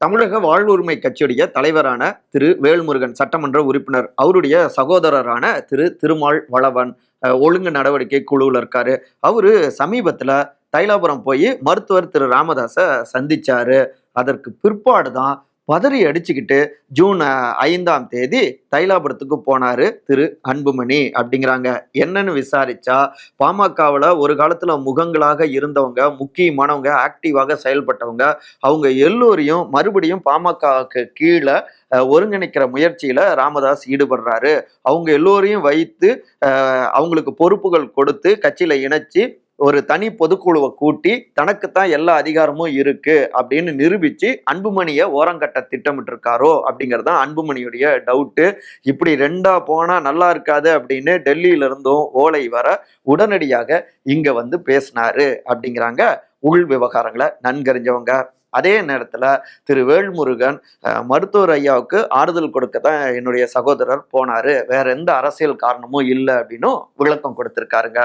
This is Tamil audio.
தமிழக வாழ்வுரிமை கட்சியுடைய தலைவரான திரு வேல்முருகன் சட்டமன்ற உறுப்பினர் அவருடைய சகோதரரான திரு திருமால் வளவன் ஒழுங்கு நடவடிக்கை குழுவில் இருக்காரு. அவரு சமீபத்துல தைலாபுரம் போய் மருத்துவர் திரு ராமதாஸ சந்திச்சாரு. அதற்கு பிற்பாடுதான் பதறி அடிச்சுக்கிட்டு ஜூன் 5ஆம் தேதி தைலாபுரத்துக்கு போனாரு திரு அன்புமணி அப்படிங்கிறாங்க. என்னன்னு விசாரிச்சா, பாமகவுல ஒரு காலத்துல முகங்களாக இருந்தவங்க, முக்கியமானவங்க, ஆக்டிவாக செயல்பட்டவங்க, அவங்க எல்லோரையும் மறுபடியும் பாமகவுக்கு கீழ ஒருங்கிணைக்கிற முயற்சியில ராமதாஸ் ஈடுபடுறாரு. அவங்க எல்லோரையும் வைத்து அவங்களுக்கு பொறுப்புகள் கொடுத்து கட்சியில இணைச்சு ஒரு தனி பொதுக்குழுவை கூட்டி தனக்குத்தான் எல்லா அதிகாரமும் இருக்கு அப்படின்னு நிரூபிச்சு அன்புமணியை ஓரங்கட்ட திட்டமிட்டு இருக்காரோ அப்படிங்கிறது தான் அன்புமணியுடைய டவுட்டு. இப்படி ரெண்டா போனா நல்லா இருக்காது அப்படின்னு டெல்லியில இருந்தும் ஓலை வர உடனடியாக இங்க வந்து பேசினாரு அப்படிங்கிறாங்க உள் விவகாரங்களை நன்கறிஞ்சவங்க. அதே நேரத்துல திரு வேல்முருகன் மருத்துவர் ஐயாவுக்கு ஆறுதல் கொடுக்க தான் என்னுடைய சகோதரர் போனாரு, வேற எந்த அரசியல் காரணமும் இல்லை அப்படின்னும் விளக்கம் கொடுத்திருக்காருங்க.